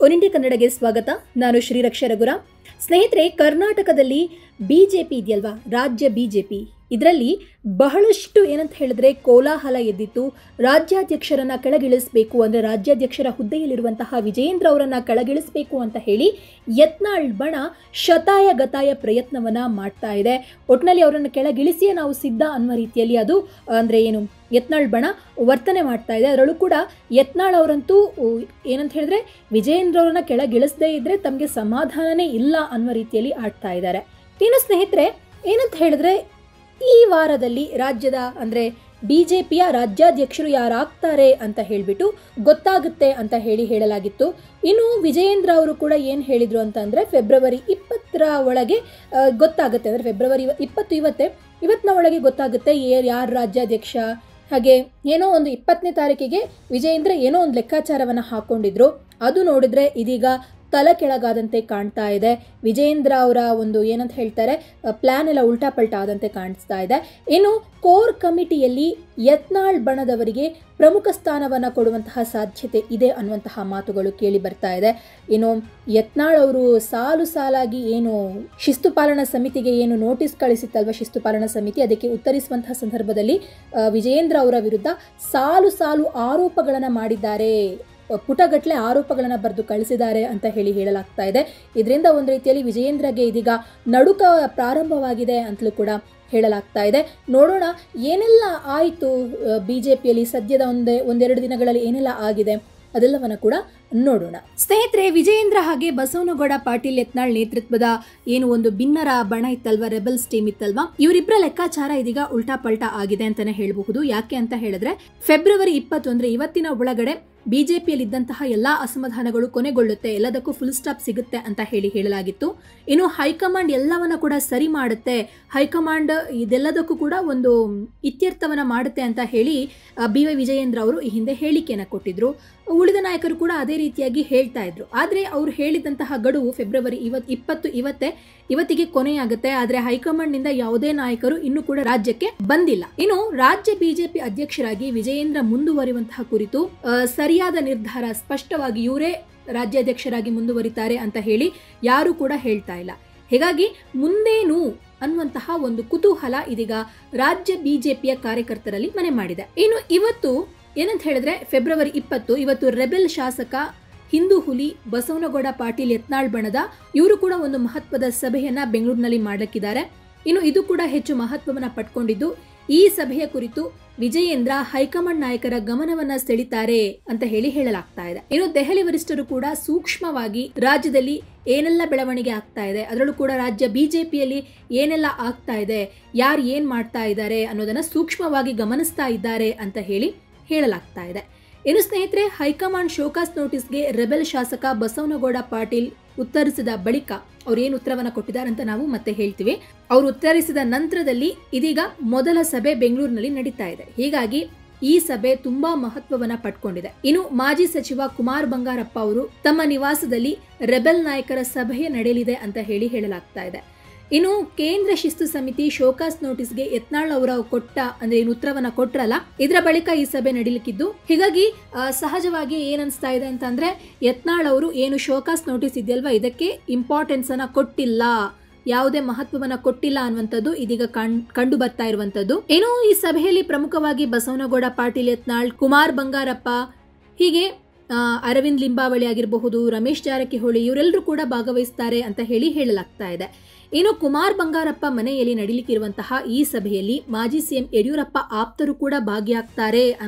One India ಕನ್ನಡಗೆ ಸ್ವಾಗತ. ನಾನು ಶ್ರೀರಕ್ಷಾ ರಘುರಾಮ್. ಸ್ನೇಹಿತರೆ, ಕರ್ನಾಟಕದಲ್ಲಿ ಬಿಜೆಪಿ ಇದೆಯಲ್ವಾ, ರಾಜ್ಯ ಬಿಜೆಪಿ, ಇದರಲ್ಲಿ ಬಹಳಷ್ಟು ಏನಂತ ಹೇಳಿದ್ರೆ ಕೋಲಾಹಲ ಎದ್ದಿತ್ತು. ರಾಜ್ಯಾಧ್ಯಕ್ಷರನ್ನ ಕೆಳಗಿಳಿಸಬೇಕು ಅಂದರೆ ರಾಜ್ಯಾಧ್ಯಕ್ಷರ ಹುದ್ದೆಯಲ್ಲಿರುವಂತಹ ವಿಜಯೇಂದ್ರ ಅವರನ್ನ ಕೆಳಗಿಳಿಸಬೇಕು ಅಂತ ಹೇಳಿ ಯತ್ನಾಳ್ ಬಣ ಶತಾಯ ಗತಾಯ ಪ್ರಯತ್ನವನ್ನ ಮಾಡ್ತಾ ಇದೆ. ಒಟ್ಟಿನಲ್ಲಿ ಅವರನ್ನು ಕೆಳಗಿಳಿಸಿಯೇ ನಾವು ಸಿದ್ಧ ಅನ್ನುವ ರೀತಿಯಲ್ಲಿ ಅದು ಅಂದರೆ ಏನು ಯತ್ನಾಳ್ ಬಣ ವರ್ತನೆ ಮಾಡ್ತಾ ಇದೆ. ಅದರಲ್ಲೂ ಕೂಡ ಯತ್ನಾಳ್ ಅವರಂತೂ ಏನಂತ ಹೇಳಿದ್ರೆ ವಿಜಯೇಂದ್ರ ಅವರನ್ನ ಕೆಳಗಿಳಿಸದೇ ಇದ್ರೆ ತಮಗೆ ಸಮಾಧಾನನೇ ಇಲ್ಲ ಅನ್ನುವ ರೀತಿಯಲ್ಲಿ ಆಡ್ತಾ ಇದ್ದಾರೆ. ಇನ್ನು ಸ್ನೇಹಿತರೆ, ಏನಂತ ಹೇಳಿದ್ರೆ ಈ ವಾರದಲ್ಲಿ ರಾಜ್ಯದ ಅಂದರೆ ಬಿಜೆಪಿಯ ರಾಜ್ಯಾಧ್ಯಕ್ಷರು ಯಾರಾಗ್ತಾರೆ ಅಂತ ಹೇಳಿಬಿಟ್ಟು ಗೊತ್ತಾಗುತ್ತೆ ಅಂತ ಹೇಳಲಾಗಿತ್ತು. ಇನ್ನು ವಿಜಯೇಂದ್ರ ಅವರು ಕೂಡ ಏನು ಹೇಳಿದ್ರು ಅಂತ ಅಂದರೆ ಫೆಬ್ರವರಿ 20ರ ಒಳಗೆ ಗೊತ್ತಾಗುತ್ತೆ. ಅಂದರೆ ಫೆಬ್ರವರಿ 20 ಇವತ್ತಿನ ಒಳಗೆ ಗೊತ್ತಾಗುತ್ತೆ ಯಾರು ರಾಜ್ಯಾಧ್ಯಕ್ಷ. ಹಾಗೆ ಏನೋ ಒಂದು 20ನೇ ತಾರೀಕಿಗೆ ವಿಜಯೇಂದ್ರ ಏನೋ ಒಂದು ಲೆಕ್ಕಾಚಾರವನ್ನು ಹಾಕೊಂಡಿದ್ರು. ಅದು ನೋಡಿದ್ರೆ ಇದೀಗ ತಲೆ ಕೆಳಗಾದಂತೆ ಕಾಣ್ತಾ ಇದೆ. ವಿಜಯೇಂದ್ರ ಅವರ ಒಂದು ಏನಂತ ಹೇಳ್ತಾರೆ ಪ್ಲಾನ್ ಎಲ್ಲ ಉಲ್ಟಾ ಪಲ್ಟಾ ಆದಂತೆ ಕಾಣಿಸ್ತಾ ಇದೆ. ಇನ್ನು ಕೋರ್ ಕಮಿಟಿಯಲ್ಲಿ ಯತ್ನಾಳ್ ಬಣದವರಿಗೆ ಪ್ರಮುಖ ಸ್ಥಾನವನ್ನು ಕೊಡುವಂತಹ ಸಾಧ್ಯತೆ ಇದೆ ಅನ್ನುವಂತಹ ಮಾತುಗಳು ಕೇಳಿ ಬರ್ತಾ ಇದೆ. ಇನ್ನು ಯತ್ನಾಳ್ ಅವರು ಸಾಲಾಗಿ ಏನು ಶಿಸ್ತು ಪಾಲನಾ ಸಮಿತಿಗೆ ಏನು ನೋಟಿಸ್ ಕಳಿಸಿತ್ತಲ್ವ, ಶಿಸ್ತು ಪಾಲನಾ ಸಮಿತಿ, ಅದಕ್ಕೆ ಉತ್ತರಿಸುವಂತಹ ಸಂದರ್ಭದಲ್ಲಿ ವಿಜಯೇಂದ್ರ ಅವರ ವಿರುದ್ಧ ಸಾಲು ಆರೋಪಗಳನ್ನು ಮಾಡಿದ್ದಾರೆ, ಪುಟಗಟ್ಟಲೆ ಆರೋಪಗಳನ್ನು ಬರೆದು ಕಳಿಸಿದ್ದಾರೆ ಅಂತ ಹೇಳಲಾಗ್ತಾ ಇದೆ. ಇದರಿಂದ ಒಂದು ರೀತಿಯಲ್ಲಿ ವಿಜಯೇಂದ್ರಗೆ ಇದೀಗ ನಡುಕ ಪ್ರಾರಂಭವಾಗಿದೆ ಅಂತಲೂ ಕೂಡ ಹೇಳಲಾಗ್ತಾ ಇದೆ. ನೋಡೋಣ ಏನೆಲ್ಲ ಆಯಿತು ಬಿಜೆಪಿಯಲ್ಲಿ ಸದ್ಯದ ಒಂದೆರಡು ದಿನಗಳಲ್ಲಿ ಏನೆಲ್ಲ ಆಗಿದೆ ಅದೆಲ್ಲವನ್ನ ಕೂಡ ನೋಡೋಣ. ಸ್ನೇಹಿತರೆ, ವಿಜಯೇಂದ್ರ ಹಾಗೆ ಬಸವನಗೌಡ ಪಾಟೀಲ್ ಯತ್ನಾಳ್ ನೇತೃತ್ವದ ಏನು ಒಂದು ಭಿನ್ನರ ಬಣ ಇತ್ತಲ್ವಾ, ರೆಬಲ್ಸ್ ಟೀಮ್ ಇತ್ತಲ್ವಾ, ಇವರಿಬ್ಬರ ಲೆಕ್ಕಾಚಾರ ಇದೀಗ ಉಲ್ಟಾ ಪಲ್ಟಾ ಆಗಿದೆ ಅಂತಾನೆ ಹೇಳಬಹುದು. ಯಾಕೆ ಅಂತ ಹೇಳಿದ್ರೆ ಫೆಬ್ರವರಿ 20 ಅಂದ್ರೆ ಇವತ್ತಿನ ಒಳಗಡೆ ಬಿಜೆಪಿಯಲ್ಲಿ ಇದ್ದಂತಹ ಎಲ್ಲಾ ಅಸಮಾಧಾನಗಳು ಕೊನೆಗೊಳ್ಳುತ್ತೆ, ಎಲ್ಲದಕ್ಕೂ ಫುಲ್ ಸ್ಟಾಪ್ ಸಿಗುತ್ತೆ ಅಂತ ಹೇಳಲಾಗಿತ್ತು. ಇನ್ನು ಹೈಕಮಾಂಡ್ ಎಲ್ಲವನ್ನ ಕೂಡ ಸರಿ ಮಾಡುತ್ತೆ, ಹೈಕಮಾಂಡ್ ಇದೆಲ್ಲದಕ್ಕೂ ಕೂಡ ಒಂದು ಇತ್ಯರ್ಥವನ್ನ ಮಾಡುತ್ತೆ ಅಂತ ಹೇಳಿ BY ವಿಜಯೇಂದ್ರ ಅವರು ಈ ಹಿಂದೆ ಹೇಳಿಕೆಯನ್ನು ಕೊಟ್ಟಿದ್ರು. ಉಳಿದ ನಾಯಕರು ಕೂಡ ಅದೇ ರೀತಿಯಾಗಿ ಹೇಳ್ತಾ ಇದ್ರು. ಆದ್ರೆ ಅವರು ಹೇಳಿದಂತಹ ಗಡುವು ಫೆಬ್ರವರಿ 20 ಇವತ್ತಿಗೆ ಕೊನೆಯಾಗುತ್ತೆ. ಆದ್ರೆ ಹೈಕಮಾಂಡ್ ನಿಂದ ಯಾವುದೇ ನಾಯಕರು ಇನ್ನೂ ಕೂಡ ರಾಜ್ಯಕ್ಕೆ ಬಂದಿಲ್ಲ. ಇನ್ನು ರಾಜ್ಯ ಬಿಜೆಪಿ ಅಧ್ಯಕ್ಷರಾಗಿ ವಿಜಯೇಂದ್ರ ಮುಂದುವರಿಯುವಂತಹ ಕುರಿತು ಸರಿಯಾದ ನಿರ್ಧಾರ ಸ್ಪಷ್ಟವಾಗಿ ಇವರೇ ರಾಜ್ಯಾಧ್ಯಕ್ಷರಾಗಿ ಮುಂದುವರಿತಾರೆ ಅಂತ ಹೇಳಿ ಯಾರು ಕೂಡ ಹೇಳ್ತಾ ಇಲ್ಲ. ಹೀಗಾಗಿ ಮುಂದೇನು ಅನ್ನುವಂತಹ ಒಂದು ಕುತೂಹಲ ಇದೀಗ ರಾಜ್ಯ ಬಿಜೆಪಿಯ ಕಾರ್ಯಕರ್ತರಲ್ಲಿ ಮನೆ ಮಾಡಿದೆ. ಇನ್ನು ಇವತ್ತು ಏನಂತ ಹೇಳಿದ್ರೆ ಫೆಬ್ರವರಿ 20 ಇವತ್ತು ರೆಬೆಲ್ ಶಾಸಕ ಹಿಂದೂ ಹುಲಿ ಬಸವನಗೌಡ ಪಾಟೀಲ್ ಯತ್ನಾಳ್ ಬಣದ ಇವರು ಕೂಡ ಒಂದು ಮಹತ್ವದ ಸಭೆಯನ್ನ ಬೆಂಗಳೂರಿನಲ್ಲಿ ಮಾಡಲಿಕ್ಕಿದ್ದಾರೆ. ಇನ್ನು ಇದು ಕೂಡ ಹೆಚ್ಚು ಮಹತ್ವವನ್ನ ಪಡ್ಕೊಂಡಿದ್ದು ಈ ಸಭೆಯ ಕುರಿತು ವಿಜಯೇಂದ್ರ ಹೈಕಮಾಂಡ್ ನಾಯಕರ ಗಮನವನ್ನ ಸೆಳಿತಾರೆ ಅಂತ ಹೇಳಲಾಗ್ತಾ ಇದೆ. ಇನ್ನು ದೆಹಲಿ ವರಿಷ್ಠರು ಕೂಡ ಸೂಕ್ಷ್ಮವಾಗಿ ರಾಜ್ಯದಲ್ಲಿ ಏನೆಲ್ಲ ಬೆಳವಣಿಗೆ ಆಗ್ತಾ ಇದೆ, ಅದರಲ್ಲೂ ಕೂಡ ರಾಜ್ಯ ಬಿಜೆಪಿಯಲ್ಲಿ ಏನೆಲ್ಲ ಆಗ್ತಾ ಇದೆ, ಯಾರು ಏನ್ ಮಾಡ್ತಾ ಇದ್ದಾರೆ ಅನ್ನೋದನ್ನ ಸೂಕ್ಷ್ಮವಾಗಿ ಗಮನಿಸ್ತಾ ಇದ್ದಾರೆ ಅಂತ ಹೇಳಲಾಗ್ತಾ ಇದೆ. ಇನ್ನು ಸ್ನೇಹಿತರೆ, ಹೈಕಮಾಂಡ್ ಶೋಕಾಸ್ ನೋಟಿಸ್ಗೆ ರೆಬೆಲ್ ಶಾಸಕ ಬಸವನಗೌಡ ಪಾಟೀಲ್ ಉತ್ತರಿಸಿದ ಬಳಿಕ ಅವ್ರು ಏನು ಉತ್ತರವನ್ನ ಕೊಟ್ಟಿದ್ದಾರೆ ಅಂತ ನಾವು ಮತ್ತೆ ಹೇಳ್ತೀವಿ. ಅವರು ಉತ್ತರಿಸಿದ ನಂತರದಲ್ಲಿ ಇದೀಗ ಮೊದಲ ಸಭೆ ಬೆಂಗಳೂರಿನಲ್ಲಿ ನಡೀತಾ ಇದೆ. ಹೀಗಾಗಿ ಈ ಸಭೆ ತುಂಬಾ ಮಹತ್ವವನ್ನ ಪಡ್ಕೊಂಡಿದೆ. ಇನ್ನು ಮಾಜಿ ಸಚಿವ ಕುಮಾರ್ ಬಂಗಾರಪ್ಪ ಅವರು ತಮ್ಮ ನಿವಾಸದಲ್ಲಿ ರೆಬೆಲ್ ನಾಯಕರ ಸಭೆ ನಡೆಯಲಿದೆ ಅಂತ ಹೇಳಲಾಗ್ತಾ ಇದೆ. ಇನ್ನು ಕೇಂದ್ರ ಶಿಸ್ತು ಸಮಿತಿ ಶೋಕಾಸ್ ನೋಟಿಸ್ಗೆ ಯತ್ನಾಳ್ ಅವರ ಅಂದ್ರೆ ಏನು ಉತ್ತರವನ್ನ ಕೊಟ್ರಲ್ಲ, ಇದರ ಬಳಿಕ ಈ ಸಭೆ ನಡೀಲಿಕ್ಕಿದ್ದು. ಹೀಗಾಗಿ ಸಹಜವಾಗಿ ಏನನ್ಸ್ತಾ ಇದೆ ಅಂತಂದ್ರೆ ಯತ್ನಾಳ್ ಅವರು ಏನು ಶೋಕಾಸ್ ನೋಟಿಸ್ ಇದೆಯಲ್ವಾ, ಇದಕ್ಕೆ ಇಂಪಾರ್ಟೆನ್ಸ್ ಅನ್ನ ಕೊಟ್ಟಿಲ್ಲ, ಯಾವುದೇ ಮಹತ್ವವನ್ನ ಕೊಟ್ಟಿಲ್ಲ ಅನ್ನುವಂಥದ್ದು ಇದೀಗ ಕಂಡು ಬರ್ತಾ ಇರುವಂತದ್ದು. ಏನು ಈ ಸಭೆಯಲ್ಲಿ ಪ್ರಮುಖವಾಗಿ ಬಸವನಗೌಡ ಪಾಟೀಲ್ ಯತ್ನಾಳ್, ಕುಮಾರ್ ಬಂಗಾರಪ್ಪ, ಹೀಗೆ ಅರವಿಂದ್ ಲಿಂಬಾವಳಿ ಆಗಿರಬಹುದು, ರಮೇಶ್ ಜಾರಕಿಹೊಳಿ, ಇವರೆಲ್ಲರೂ ಕೂಡ ಭಾಗವಹಿಸ್ತಾರೆ ಅಂತ ಹೇಳಲಾಗ್ತಾ ಇದೆ. ಇನ್ನು ಕುಮಾರ್ ಬಂಗಾರಪ್ಪ ಮನೆಯಲ್ಲಿ ನಡೀಲಿಕ್ಕಿರುವಂತಹ ಈ ಸಭೆಯಲ್ಲಿ ಮಾಜಿ ಸಿಎಂ ಯಡಿಯೂರಪ್ಪ ಆಪ್ತರು ಕೂಡ ಭಾಗಿಯಾಗ್ತಾರೆ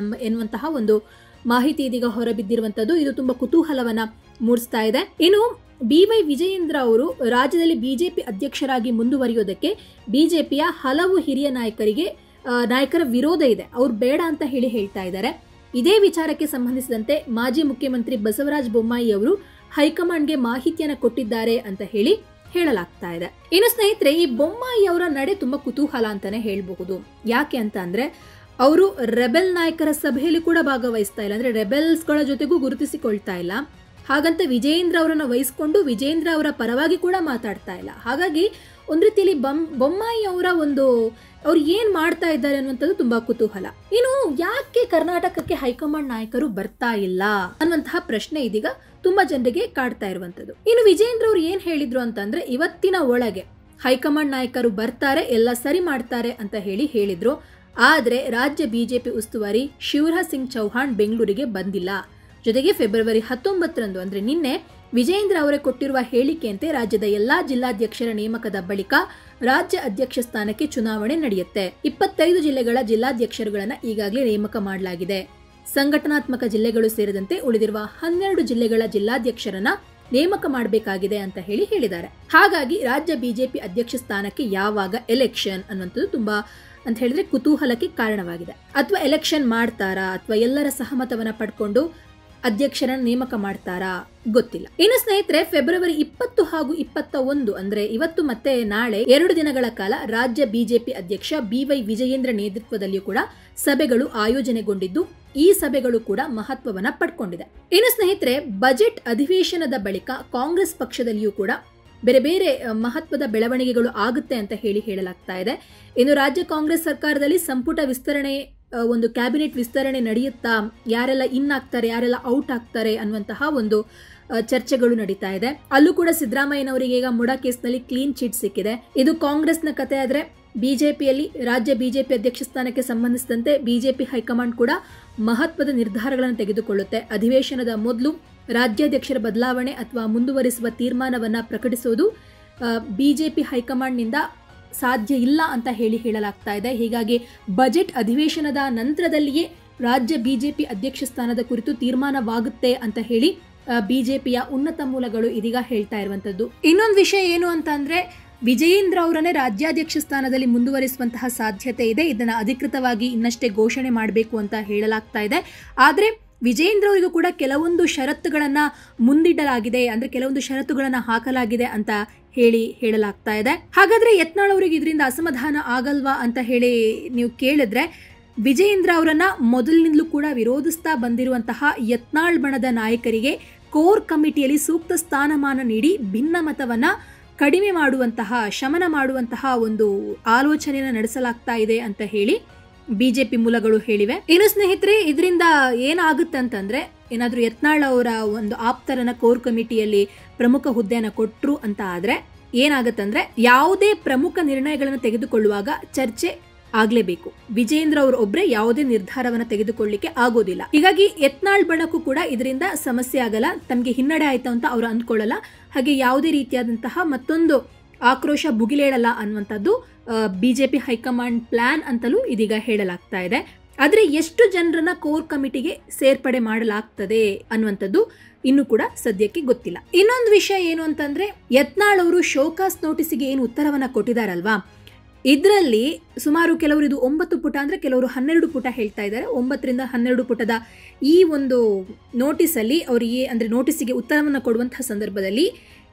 ಎನ್ನುವಂತಹ ಒಂದು ಮಾಹಿತಿ ಇದೀಗ ಹೊರಬಿದ್ದಿರುವಂತದ್ದು. ಇದು ತುಂಬಾ ಕುತೂಹಲವನ್ನ ಮೂಡಿಸ್ತಾ ಇದೆ. ಇನ್ನು BY ವಿಜಯೇಂದ್ರ ಅವರು ರಾಜ್ಯದಲ್ಲಿ ಬಿಜೆಪಿ ಅಧ್ಯಕ್ಷರಾಗಿ ಮುಂದುವರಿಯೋದಕ್ಕೆ ಬಿಜೆಪಿಯ ಹಲವು ಹಿರಿಯ ನಾಯಕರ ವಿರೋಧ ಇದೆ, ಅವ್ರು ಬೇಡ ಅಂತ ಹೇಳ್ತಾ ಇದ್ದಾರೆ. ಇದೇ ವಿಚಾರಕ್ಕೆ ಸಂಬಂಧಿಸಿದಂತೆ ಮಾಜಿ ಮುಖ್ಯಮಂತ್ರಿ ಬಸವರಾಜ ಬೊಮ್ಮಾಯಿ ಅವರು ಹೈಕಮಾಂಡ್ಗೆ ಮಾಹಿತಿಯನ್ನು ಕೊಟ್ಟಿದ್ದಾರೆ ಅಂತ ಹೇಳಲಾಗ್ತಾ ಇದೆ. ಇನ್ನು ಸ್ನೇಹಿತರೆ, ಈ ಬೊಮ್ಮಾಯಿ ಅವರ ನಡೆ ತುಂಬಾ ಕುತೂಹಲ ಅಂತಾನೆ ಹೇಳಬಹುದು. ಯಾಕೆ ಅಂತ ಅಂದ್ರೆ ಅವರು ರೆಬೆಲ್ ನಾಯಕರ ಸಭೆಯಲ್ಲಿ ಕೂಡ ಭಾಗವಹಿಸ್ತಾ ಇಲ್ಲ, ಅಂದ್ರೆ ರೆಬೆಲ್ಸ್ಗಳ ಜೊತೆಗೂ ಗುರುತಿಸಿಕೊಳ್ತಾ ಇಲ್ಲ. ಹಾಗಂತ ವಿಜಯೇಂದ್ರ ಅವರನ್ನ ವಹಿಸಿಕೊಂಡು ವಿಜಯೇಂದ್ರ ಅವರ ಪರವಾಗಿ ಕೂಡ ಮಾತಾಡ್ತಾ ಇಲ್ಲ. ಹಾಗಾಗಿ ಒಂದು ರೀತಿಯಲ್ಲಿ ಬೊಮ್ಮಾಯಿ ಅವರ ಅವ್ರು ಏನು ಮಾಡ್ತಾ ಇದ್ದಾರೆ ಅನ್ನುವಂಥದ್ದು ತುಂಬಾ ಕುತೂಹಲ. ಇನ್ನು ಯಾಕೆ ಕರ್ನಾಟಕಕ್ಕೆ ಹೈಕಮಾಂಡ್ ನಾಯಕರು ಬರ್ತಾ ಇಲ್ಲ ಅನ್ನುವಂತಹ ಪ್ರಶ್ನೆ ಇದೀಗ ತುಂಬಾ ಜನರಿಗೆ ಕಾಡ್ತಾ ಇರುವಂತದ್ದು. ಇನ್ನು ವಿಜಯೇಂದ್ರ ಅವ್ರು ಏನ್ ಹೇಳಿದ್ರು ಅಂತಂದ್ರೆ, ಇವತ್ತಿನ ಒಳಗೆ ಹೈಕಮಾಂಡ್ ನಾಯಕರು ಬರ್ತಾರೆ, ಎಲ್ಲ ಸರಿ ಮಾಡ್ತಾರೆ ಅಂತ ಹೇಳಿದ್ರು. ಆದ್ರೆ ರಾಜ್ಯ ಬಿಜೆಪಿ ಉಸ್ತುವಾರಿ ಶಿವರಾಜ್ ಸಿಂಗ್ ಚೌಹಾಣ್ ಬೆಂಗಳೂರಿಗೆ ಬಂದಿಲ್ಲ. ಜೊತೆಗೆ ಫೆಬ್ರವರಿ 19ರಂದು ಅಂದ್ರೆ ನಿನ್ನೆ ವಿಜಯೇಂದ್ರ ಅವರೇ ಕೊಟ್ಟಿರುವ ಹೇಳಿಕೆಯಂತೆ ರಾಜ್ಯದ ಎಲ್ಲಾ ಜಿಲ್ಲಾಧ್ಯಕ್ಷರ ನೇಮಕದ ಬಳಿಕ ರಾಜ್ಯ ಅಧ್ಯಕ್ಷ ಸ್ಥಾನಕ್ಕೆ ಚುನಾವಣೆ ನಡೆಯುತ್ತೆ. 25 ಜಿಲ್ಲೆಗಳ ಜಿಲ್ಲಾಧ್ಯಕ್ಷರುಗಳನ್ನ ಈಗಾಗಲೇ ನೇಮಕ ಮಾಡಲಾಗಿದೆ. ಸಂಘಟನಾತ್ಮಕ ಜಿಲ್ಲೆಗಳು ಸೇರಿದಂತೆ ಉಳಿದಿರುವ 12 ಜಿಲ್ಲೆಗಳ ಜಿಲ್ಲಾಧ್ಯಕ್ಷರನ್ನ ನೇಮಕ ಮಾಡಬೇಕಾಗಿದೆ ಅಂತ ಹೇಳಿದ್ದಾರೆ. ಹಾಗಾಗಿ ರಾಜ್ಯ ಬಿಜೆಪಿ ಅಧ್ಯಕ್ಷ ಸ್ಥಾನಕ್ಕೆ ಯಾವಾಗ ಎಲೆಕ್ಷನ್ ಅನ್ನುವಂಥದ್ದು ತುಂಬಾ ಅಂತ ಹೇಳಿದ್ರೆ ಕುತೂಹಲಕ್ಕೆ ಕಾರಣವಾಗಿದೆ. ಅಥವಾ ಎಲೆಕ್ಷನ್ ಮಾಡ್ತಾರಾ ಅಥವಾ ಎಲ್ಲರ ಸಹಮತವನ್ನ ಪಡ್ಕೊಂಡು ಅಧ್ಯಕ್ಷರನ್ನ ನೇಮಕ ಮಾಡ್ತಾರಾ ಗೊತ್ತಿಲ್ಲ. ಇನ್ನು ಸ್ನೇಹಿತರೆ, ಫೆಬ್ರವರಿ 20 ಹಾಗೂ 21 ಅಂದ್ರೆ ಇವತ್ತು ಮತ್ತೆ ನಾಳೆ 2 ದಿನಗಳ ಕಾಲ ರಾಜ್ಯ ಬಿಜೆಪಿ ಅಧ್ಯಕ್ಷ BY ವಿಜಯೇಂದ್ರ ನೇತೃತ್ವದಲ್ಲಿಯೂ ಕೂಡ ಸಭೆಗಳು ಆಯೋಜನೆಗೊಂಡಿದ್ದು, ಈ ಸಭೆಗಳು ಕೂಡ ಮಹತ್ವವನ್ನ ಪಡ್ಕೊಂಡಿದೆ. ಇನ್ನು ಸ್ನೇಹಿತರೆ, ಬಜೆಟ್ ಅಧಿವೇಶನದ ಬಳಿಕ ಕಾಂಗ್ರೆಸ್ ಪಕ್ಷದಲ್ಲಿಯೂ ಕೂಡ ಬೇರೆ ಬೇರೆ ಮಹತ್ವದ ಬೆಳವಣಿಗೆಗಳು ಆಗುತ್ತೆ ಅಂತ ಹೇಳಲಾಗ್ತಾ ಇದೆ. ಇನ್ನು ರಾಜ್ಯ ಕಾಂಗ್ರೆಸ್ ಸರ್ಕಾರದಲ್ಲಿ ಸಂಪುಟ ವಿಸ್ತರಣೆ, ಒಂದು ಕ್ಯಾಬಿನೆಟ್ ವಿಸ್ತರಣೆ ನಡೆಯುತ್ತಾ, ಯಾರೆಲ್ಲ ಇನ್ ಆಗ್ತಾರೆ ಯಾರೆಲ್ಲ ಔಟ್ ಆಗ್ತಾರೆ ಅನ್ನುವಂತಹ ಒಂದು ಚರ್ಚೆಗಳು ನಡೀತಾ ಇದೆ. ಅಲ್ಲೂ ಕೂಡ ಸಿದ್ದರಾಮಯ್ಯನವರಿಗೆ ಈಗ ಮುಡಾ ಕೇಸ್ನಲ್ಲಿ ಕ್ಲೀನ್ ಚಿಟ್ ಸಿಕ್ಕಿದೆ. ಇದು ಕಾಂಗ್ರೆಸ್ನ ಕತೆ. ಆದ್ರೆ ಬಿಜೆಪಿಯಲ್ಲಿ ರಾಜ್ಯ ಬಿಜೆಪಿ ಅಧ್ಯಕ್ಷ ಸ್ಥಾನಕ್ಕೆ ಸಂಬಂಧಿಸಿದಂತೆ ಬಿಜೆಪಿ ಹೈಕಮಾಂಡ್ ಕೂಡ ಮಹತ್ವದ ನಿರ್ಧಾರಗಳನ್ನು ತೆಗೆದುಕೊಳ್ಳುತ್ತೆ. ಅಧಿವೇಶನದ ಮೊದಲು ರಾಜ್ಯಾಧ್ಯಕ್ಷರ ಬದಲಾವಣೆ ಅಥವಾ ಮುಂದುವರಿಸುವ ತೀರ್ಮಾನವನ್ನ ಪ್ರಕಟಿಸುವುದು ಬಿಜೆಪಿ ಹೈಕಮಾಂಡ್ನಿಂದ ಸಾಧ್ಯ ಇಲ್ಲ ಅಂತ ಹೇಳಲಾಗ್ತಾ ಇದೆ. ಹೀಗಾಗಿ ಬಜೆಟ್ ಅಧಿವೇಶನದ ನಂತರದಲ್ಲಿಯೇ ರಾಜ್ಯ ಬಿಜೆಪಿ ಅಧ್ಯಕ್ಷ ಸ್ಥಾನದ ಕುರಿತು ತೀರ್ಮಾನವಾಗುತ್ತೆ ಅಂತ ಬಿಜೆಪಿಯ ಉನ್ನತ ಮೂಲಗಳು ಇದೀಗ ಹೇಳ್ತಾ ಇರುವಂತದ್ದು. ಇನ್ನೊಂದು ವಿಷಯ ಏನು ಅಂತ ಅಂದ್ರೆ, ವಿಜಯೇಂದ್ರ ಅವರನ್ನೇ ರಾಜ್ಯಾಧ್ಯಕ್ಷ ಸ್ಥಾನದಲ್ಲಿ ಮುಂದುವರಿಸುವಂತಹ ಸಾಧ್ಯತೆ ಇದೆ. ಇದನ್ನ ಅಧಿಕೃತವಾಗಿ ಇನ್ನಷ್ಟೇ ಘೋಷಣೆ ಮಾಡಬೇಕು ಅಂತ ಹೇಳಲಾಗ್ತಾ ಇದೆ. ಆದ್ರೆ ವಿಜಯೇಂದ್ರ ಅವರಿಗೂ ಕೂಡ ಕೆಲವೊಂದು ಷರತ್ತುಗಳನ್ನ ಮುಂದಿಡಲಾಗಿದೆ, ಅಂದ್ರೆ ಕೆಲವೊಂದು ಷರತ್ತುಗಳನ್ನ ಹಾಕಲಾಗಿದೆ ಅಂತ ಹೇಳಲಾಗ್ತಾ ಇದೆ. ಹಾಗಾದ್ರೆ ಯತ್ನಾಳ್ ಅವರಿಗೆ ಇದರಿಂದ ಅಸಮಾಧಾನ ಆಗಲ್ವಾ ಅಂತ ನೀವು ಕೇಳಿದ್ರೆ, ವಿಜಯೇಂದ್ರ ಅವರನ್ನ ಮೊದಲಿನಿಂದಲೂ ಕೂಡ ವಿರೋಧಿಸ್ತಾ ಬಂದಿರುವಂತಹ ಯತ್ನಾಳ್ ಬಣದ ನಾಯಕರಿಗೆ ಕೋರ್ ಕಮಿಟಿಯಲ್ಲಿ ಸೂಕ್ತ ಸ್ಥಾನಮಾನ ನೀಡಿ ಭಿನ್ನಮತವನ್ನ ಕಡಿಮೆ ಮಾಡುವಂತಹ, ಶಮನ ಮಾಡುವಂತಹ ಒಂದು ಆಲೋಚನೆಯನ್ನು ನಡೆಸಲಾಗ್ತಾ ಇದೆ ಅಂತ ಬಿಜೆಪಿ ಮೂಲಗಳು ಹೇಳಿವೆ. ಇನ್ನು ಸ್ನೇಹಿತರೆ, ಇದರಿಂದ ಏನಾಗುತ್ತೆ ಅಂತಂದ್ರೆ, ಏನಾದ್ರೂ ಯತ್ನಾಳ್ ಅವರ ಒಂದು ಆಪ್ತರನ್ನ ಕೋರ್ ಕಮಿಟಿಯಲ್ಲಿ ಪ್ರಮುಖ ಹುದ್ದೆಯನ್ನ ಕೊಟ್ರು ಅಂತ ಆದ್ರೆ ಏನಾಗತ್ತಂದ್ರೆ, ಯಾವುದೇ ಪ್ರಮುಖ ನಿರ್ಣಯಗಳನ್ನು ತೆಗೆದುಕೊಳ್ಳುವಾಗ ಚರ್ಚೆ ಆಗ್ಲೇಬೇಕು. ವಿಜಯೇಂದ್ರ ಅವರು ಒಬ್ರೆ ಯಾವುದೇ ನಿರ್ಧಾರವನ್ನ ತೆಗೆದುಕೊಳ್ಳಿಕ್ಕೆ ಆಗೋದಿಲ್ಲ. ಹೀಗಾಗಿ ಯತ್ನಾಳ್ ಬಣಕ್ಕೂ ಕೂಡ ಇದರಿಂದ ಸಮಸ್ಯೆ ಆಗಲ್ಲ, ತಮಗೆ ಹಿನ್ನಡೆ ಆಯ್ತು ಅಂತ ಅವರು ಅಂದ್ಕೊಳ್ಳಲ್ಲ. ಹಾಗೆ ಯಾವುದೇ ರೀತಿಯಾದಂತಹ ಮತ್ತೊಂದು ಆಕ್ರೋಶ ಭುಗಿಲೇಳಲ್ಲ ಅನ್ನುವಂಥದ್ದು ಬಿಜೆಪಿ ಹೈಕಮಾಂಡ್ ಪ್ಲಾನ್ ಅಂತಲೂ ಇದೀಗ ಹೇಳಲಾಗ್ತಾ ಇದೆ. ಆದ್ರೆ ಎಷ್ಟು ಜನರನ್ನ ಕೋರ್ ಕಮಿಟಿಗೆ ಸೇರ್ಪಡೆ ಮಾಡಲಾಗ್ತದೆ ಅನ್ನುವಂಥದ್ದು ಇನ್ನು ಕೂಡ ಸದ್ಯಕ್ಕೆ ಗೊತ್ತಿಲ್ಲ. ಇನ್ನೊಂದು ವಿಷಯ ಏನು ಅಂತಂದ್ರೆ, ಯತ್ನಾಳ್ ಅವರು ಶೋಕಾಸ್ ನೋಟಿಸ್ಗೆ ಏನು ಉತ್ತರವನ್ನ ಕೊಟ್ಟಿದಾರಲ್ವಾ, ಇದರಲ್ಲಿ ಸುಮಾರು ಕೆಲವರು ಇದು 9 ಪುಟ ಅಂದ್ರೆ ಕೆಲವರು 12 ಪುಟ ಹೇಳ್ತಾ ಇದ್ದಾರೆ. 9ರಿಂದ 12 ಪುಟದ ಈ ಒಂದು ನೋಟಿಸಲ್ಲಿ ಅವರಿಗೆ ಅಂದ್ರೆ ನೋಟಿಸಿಗೆ ಉತ್ತರವನ್ನು ಕೊಡುವಂತಹ ಸಂದರ್ಭದಲ್ಲಿ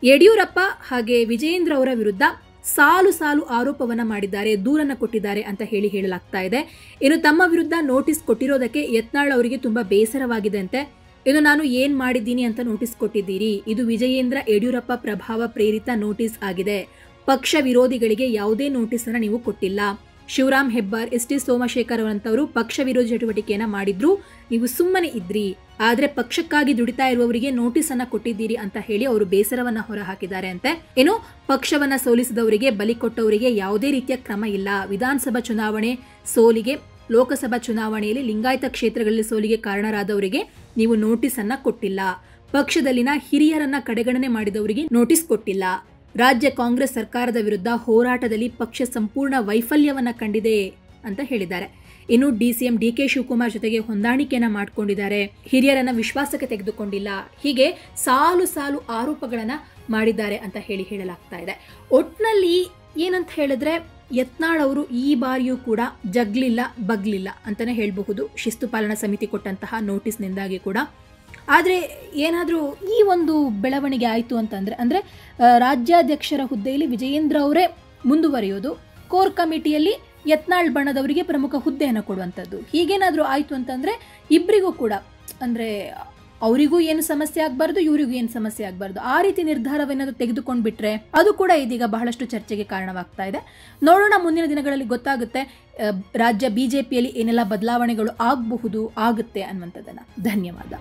ಯಡಿಯೂರಪ್ಪ ಹಾಗೆ ವಿಜಯೇಂದ್ರ ಅವರ ವಿರುದ್ಧ ಸಾಲು ಸಾಲು ಆರೋಪವನ್ನ ಮಾಡಿದ್ದಾರೆ, ದೂರನ್ನ ಕೊಟ್ಟಿದ್ದಾರೆ ಅಂತ ಹೇಳಲಾಗ್ತಾ ಇದೆ. ಇನ್ನು ತಮ್ಮ ವಿರುದ್ಧ ನೋಟಿಸ್ ಕೊಟ್ಟಿರೋದಕ್ಕೆ ಯತ್ನಾಳ್ ಅವರಿಗೆ ತುಂಬಾ ಬೇಸರವಾಗಿದೆ ಅಂತೆ. ಇನ್ನು ನಾನು ಏನ್ ಮಾಡಿದ್ದೀನಿ ಅಂತ ನೋಟಿಸ್ ಕೊಟ್ಟಿದ್ದೀರಿ, ಇದು ವಿಜಯೇಂದ್ರ ಯಡಿಯೂರಪ್ಪ ಪ್ರಭಾವ ಪ್ರೇರಿತ ನೋಟಿಸ್ ಆಗಿದೆ. ಪಕ್ಷ ವಿರೋಧಿಗಳಿಗೆ ಯಾವುದೇ ನೋಟಿಸ್ ಅನ್ನ ನೀವು ಕೊಟ್ಟಿಲ್ಲ. ಶಿವರಾಮ್ ಹೆಬ್ಬಾರ್, ಎಸ್ ಟಿ ಸೋಮಶೇಖರ್ ಅವರಂತವರು ಪಕ್ಷ ವಿರೋಧಿ ಚಟುವಟಿಕೆಯನ್ನ ಮಾಡಿದ್ರು, ನೀವು ಸುಮ್ಮನೆ ಇದ್ರಿ. ಆದ್ರೆ ಪಕ್ಷಕ್ಕಾಗಿ ದುಡಿತಾ ಇರುವವರಿಗೆ ನೋಟಿಸ್ ಅನ್ನ ಕೊಟ್ಟಿದ್ದೀರಿ ಅಂತ ಅವರು ಬೇಸರವನ್ನ ಹೊರಹಾಕಿದ್ದಾರೆ ಅಂತೆ. ಏನು, ಪಕ್ಷವನ್ನ ಸೋಲಿಸಿದವರಿಗೆ, ಬಲಿ ಕೊಟ್ಟವರಿಗೆ ಯಾವುದೇ ರೀತಿಯ ಕ್ರಮ ಇಲ್ಲ. ವಿಧಾನಸಭಾ ಚುನಾವಣೆ ಸೋಲಿಗೆ, ಲೋಕಸಭಾ ಚುನಾವಣೆಯಲ್ಲಿ ಲಿಂಗಾಯತ ಕ್ಷೇತ್ರಗಳಲ್ಲಿ ಸೋಲಿಗೆ ಕಾರಣರಾದವರಿಗೆ ನೀವು ನೋಟಿಸ್ ಅನ್ನ ಕೊಟ್ಟಿಲ್ಲ. ಪಕ್ಷದಲ್ಲಿನ ಹಿರಿಯರನ್ನ ಕಡೆಗಣನೆ ಮಾಡಿದವರಿಗೆ ನೋಟಿಸ್ ಕೊಟ್ಟಿಲ್ಲ. ರಾಜ್ಯ ಕಾಂಗ್ರೆಸ್ ಸರ್ಕಾರದ ವಿರುದ್ಧ ಹೋರಾಟದಲ್ಲಿ ಪಕ್ಷ ಸಂಪೂರ್ಣ ವೈಫಲ್ಯವನ್ನ ಕಂಡಿದೆ ಅಂತ ಹೇಳಿದ್ದಾರೆ. ಇನ್ನು ಡಿಸಿಎಂ DK ಶಿವಕುಮಾರ್ ಜೊತೆಗೆ ಹೊಂದಾಣಿಕೆಯನ್ನ ಮಾಡ್ಕೊಂಡಿದ್ದಾರೆ, ಹಿರಿಯರನ್ನ ವಿಶ್ವಾಸಕ್ಕೆ ತೆಗೆದುಕೊಂಡಿಲ್ಲ, ಹೀಗೆ ಸಾಲು ಸಾಲು ಆರೋಪಗಳನ್ನ ಮಾಡಿದ್ದಾರೆ ಅಂತ ಹೇಳಲಾಗ್ತಾ ಇದೆ. ಒಟ್ನಲ್ಲಿ ಏನಂತ ಹೇಳಿದ್ರೆ, ಯತ್ನಾಳ್ ಅವರು ಈ ಬಾರಿಯೂ ಕೂಡ ಜಗ್ಲಿಲ್ಲ ಬಗ್ಲಿಲ್ಲ ಅಂತಾನೆ ಹೇಳಬಹುದು, ಶಿಸ್ತು ಪಾಲನಾ ಸಮಿತಿ ಕೊಟ್ಟಂತಹ ನೋಟಿಸ್ನಿಂದಾಗಿ ಕೂಡ. ಆದರೆ ಏನಾದರೂ ಈ ಒಂದು ಬೆಳವಣಿಗೆ ಆಯಿತು ಅಂತಂದರೆ, ಅಂದರೆ ರಾಜ್ಯಾಧ್ಯಕ್ಷರ ಹುದ್ದೆಯಲ್ಲಿ ವಿಜಯೇಂದ್ರ ಅವರೇ ಮುಂದುವರಿಯೋದು, ಕೋರ್ ಕಮಿಟಿಯಲ್ಲಿ ಯತ್ನಾಳ್ ಬಣದವರಿಗೆ ಪ್ರಮುಖ ಹುದ್ದೆಯನ್ನು ಕೊಡುವಂಥದ್ದು, ಹೀಗೇನಾದರೂ ಆಯಿತು ಅಂತಂದರೆ ಇಬ್ಬರಿಗೂ ಕೂಡ ಅಂದರೆ ಅವರಿಗೂ ಏನು ಸಮಸ್ಯೆ ಆಗಬಾರ್ದು, ಇವರಿಗೂ ಏನು ಸಮಸ್ಯೆ ಆಗಬಾರ್ದು, ಆ ರೀತಿ ನಿರ್ಧಾರವೇನಾದರೂ ತೆಗೆದುಕೊಂಡು ಬಿಟ್ರೆ ಅದು ಕೂಡ ಇದೀಗ ಬಹಳಷ್ಟು ಚರ್ಚೆಗೆ ಕಾರಣವಾಗ್ತಾ ಇದೆ. ನೋಡೋಣ, ಮುಂದಿನ ದಿನಗಳಲ್ಲಿ ಗೊತ್ತಾಗುತ್ತೆ ರಾಜ್ಯ ಬಿಜೆಪಿಯಲ್ಲಿ ಏನೆಲ್ಲ ಬದಲಾವಣೆಗಳು ಆಗುತ್ತೆ ಅನ್ನುವಂಥದ್ದನ್ನು. ಧನ್ಯವಾದ.